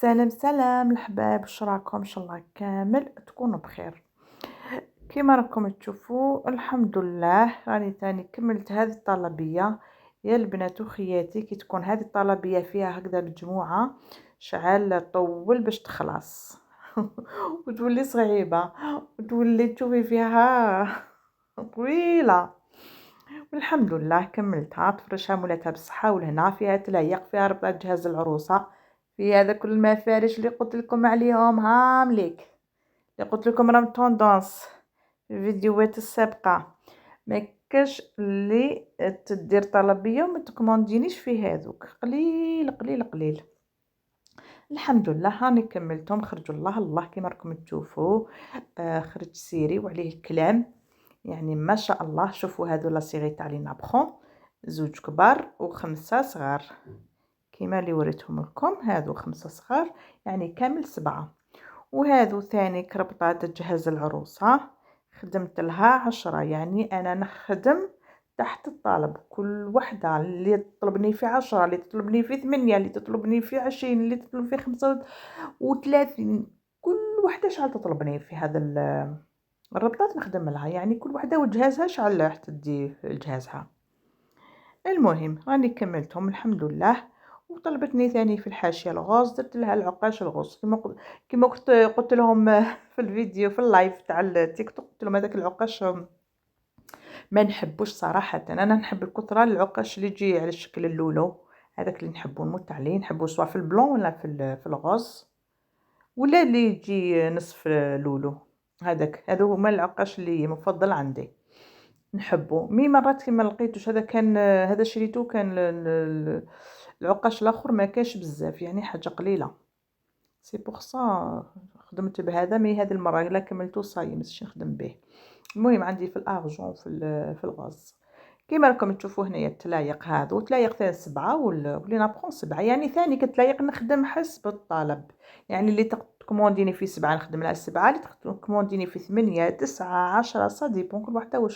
سلام سلام الحباب، واش راكم؟ ان شاء الله كامل تكونوا بخير. كيما راكم تشوفوا الحمد لله راني تاني كملت هذه الطلبيه يا البنات وخياتي. كي تكون هذه الطلبيه فيها هكذا مجموعه شعال طول باش تخلص وتولي صعيبه وتولي تشوفي فيها طويله. والحمد لله كملتها، تفرشها مولاتها بالصحة والهنا، فيها تلايق، فيها ربطة جهاز العروسة، في هذا كل المفارش اللي قلت لكم عليهم هامليك، اللي قلت لكم راهم توندونس في الفيديوهات السابقة. ما كاش اللي تدير طلبية وما تكوموندينيش في هذوك، قليل قليل قليل. الحمد لله راني كملتهم، خرجوا الله الله كيما راكم تشوفوا. خرج سيري وعليه الكلام، يعني ما شاء الله. شوفوا هادو لا سيري تاع لي نابخون، زوج كبار وخمسة صغار كيما اللي وريتهم لكم. هادو خمسة صغار يعني كامل 7. وهادو ثاني كربطات جهاز العروسة، خدمت لها 10. يعني انا نخدم تحت الطلب، كل وحدة اللي تطلبني في 10، اللي تطلبني في 8، اللي تطلبني في 20، اللي تطلب في 35، كل وحدة شحال تطلبني في هذا الربطات نخدم لها. يعني كل وحده وجهازها شعل حتى تدي جهازها. المهم راني كملتهم الحمد لله. وطلبتني ثاني في الحاشيه الغوز، درت لها العقاش الغوز كيما قلت لهم في الفيديو في اللايف تاع التيك توك. قلت لهم هذاك العقاش ما نحبوش صراحه، انا نحب الكثره العقاش اللي يجي على شكل اللولو، هذاك اللي نحبو نموت عليه، نحبو سواء في البلون ولا في الغوز، ولا اللي يجي نصف لولو. هذو هما العقاش اللي مفضل عندي نحبه. مرات كي ما لقيتوش هذا كان، هذا شريته كان العقاش الاخر ما كاش بزاف، يعني حاجه قليله. سي بوغ سا خدمت بهذا، هذه المره الا كملتو صاي ماشي نخدم به. المهم عندي في الارجون في الغاز كيما راكم تشوفوا هنايا التلايق. هذا تلايق ثاني 7 واللي نابخون 7، يعني ثاني كتلايق نخدم حسب الطلب. يعني اللي تكومونديني في 7 نخدم لها 7، اللي تكومونديني في 8 9 10 سا ديبون كل وحده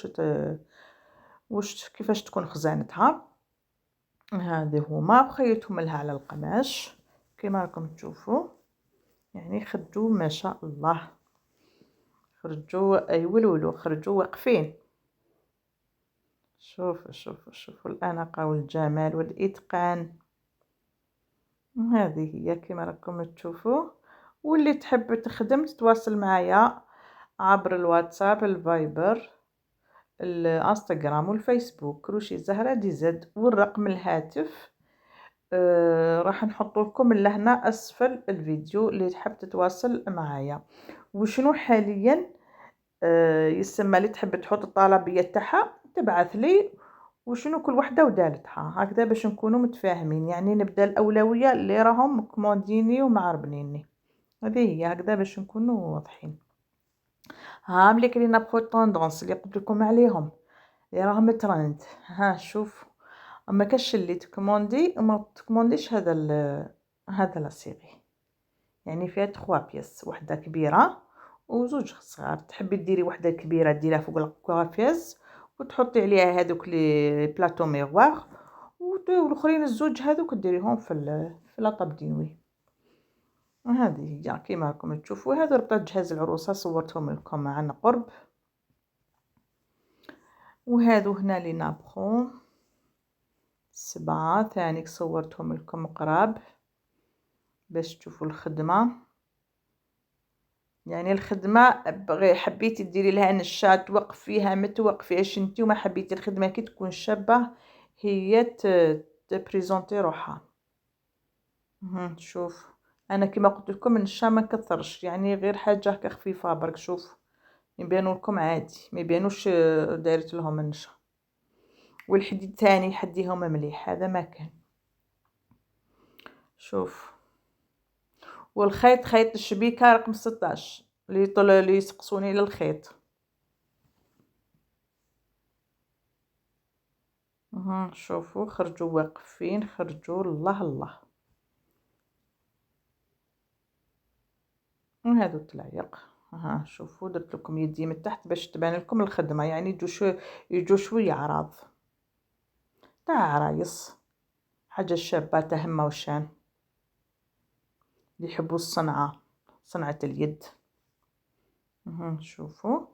واش كيفاش تكون خزانتها. هذه هما وخيطهم لها على القماش كيما راكم تشوفوا. يعني خرجوا ما شاء الله، خرجوا يولولوا، خرجوا واقفين. شوفوا الأناقة والجمال والإتقان. هذه هي كما راكم تشوفوا. واللي تحب تخدم تتواصل معايا عبر الواتساب، الفايبر، الانستغرام والفيسبوك، روشي زهرة دي زد. والرقم الهاتف راح نحط لكم لهنا اسفل الفيديو اللي تحب تتواصل معايا. وشنو حاليا يسمى اللي تحب تحط الطلبيه تاعها تبعث لي، وشنو كل وحده ودالتها هكذا باش نكونوا متفاهمين. يعني نبدا الاولويه اللي راهم كومونديني ومعربنيني، هذه هي هكذا باش نكونوا واضحين. ها ملي كاين نابخو طوندونس اللي قلت لكم عليهم اللي راهم ترند. ها شوف، اما كاش اللي تكوموندي وما تكومونديش هذا لا سيري. يعني فيها 3 بياس، وحده كبيره وزوج صغار. تحبي ديري وحده كبيره ديريها فوق الكوافيز وتحطي عليها هذوك لي بلاطو ميغوار، والاخرين الزوج هذوك ديريهم في لاطاب دينوي. هذه هي كيما راكم تشوفوا. هذا ربطة جهاز العروسه صورتهم لكم عن قرب. وهذو هنا لي نابخون 7 ثاني صورتهم لكم قراب باش تشوفوا الخدمه. يعني الخدمه بغي حبيتي ديري لها نشا توقفيها ما توقفيهاش انتي، وما حبيتي الخدمه كي تكون شابه هي تبريزونتي روحها. شوف انا كما قلت لكم النشا ما كثرش، يعني غير حاجه هكا خفيفه برك. شوف يبانوا لكم عادي، ما يبانوش دايرت لهم النشا. والحديد ثاني حديهم مليح، هذا ما كان. شوف، والخيط خيط الشبيكه رقم 16 اللي يسقسوني للخيط. شوفوا خرجوا واقفين، خرجوا الله الله. وهذا تلايق. شوفوا درت لكم يدي من تحت باش تبان لكم الخدمه، يعني يجوا شويه عراض تاع عرايس، حاجه شابه تهمه وشان. اللي يحبوا الصنعة، صنعة اليد. شوفوا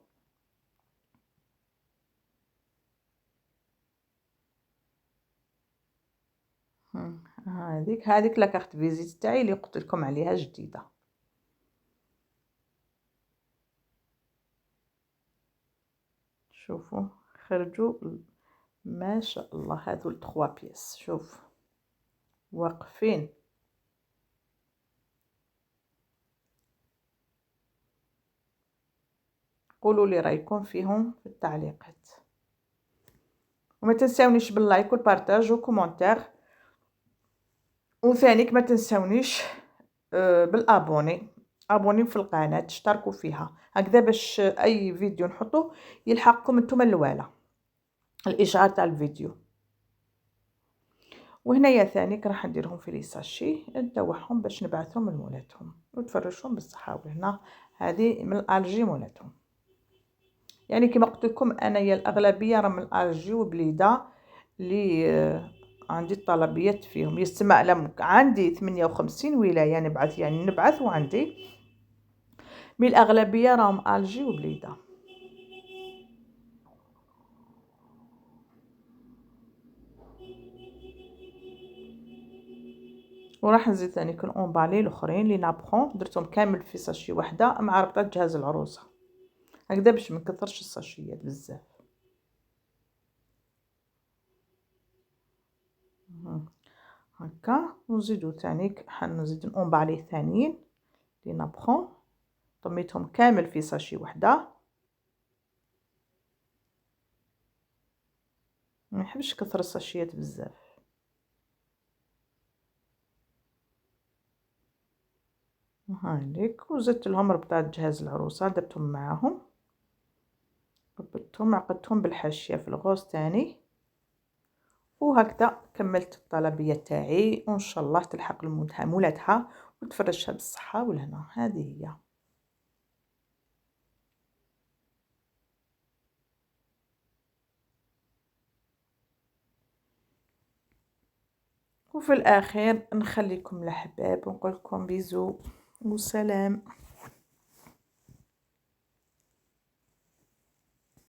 هذيك لا كارت فيزيت تاعي اللي قلت لكم عليها جديدة. شوفوا خرجوا ما شاء الله، هذو التخوا بيس شوف واقفين. قولوا لي رايكم فيهم في التعليقات، وما تنساونيش باللايك والبارطاج وكومونتير، وثانيك ما تنساونيش بالابوني، ابوني في القناه، تشتركوا فيها هكذا باش اي فيديو نحطه يلحقكم نتوما الاولى الاشعار تاع الفيديو. وهنايا ثاني راح نديرهم في لي ساشي نتوعهم باش نبعثهم لمولاتهم وتفرشهم بالصحه. وهنا هذه من الالجي مولاتهم، يعني كما قلت لكم انايا الاغلبيه راه من الالجي وبليده اللي عندي الطلبيات فيهم. يستمع لهم عندي 58 ولايه نبعث، يعني نبعث وعندي من الاغلبيه راهم الجي وبليده. وراح نزيد ثاني كون اونبالي الاخرين لي نابخون درتهم كامل في ساشي وحده مع ربطه جهاز العروسه هكذا باش ما نكثرش الساشيات بزاف. هكا ونزيدو ثاني حنزيد اونبالي ثانيين لي نابخون طميتهم كامل في ساشي وحده. ما نحبش كثر الساشيات بزاف. هايليك وزدت لهم ربطات جهاز العروسه درتهم معاهم، ربطتهم عقدتهم بالحاشيه في الغوص تاني. وهكذا كملت الطلبيه تاعي، وان شاء الله تلحق مولاتها وتفرشها بالصحه والهنا. هذه هي. وفي الاخير نخليكم الاحباب ونقول لكم بيزو وسلام.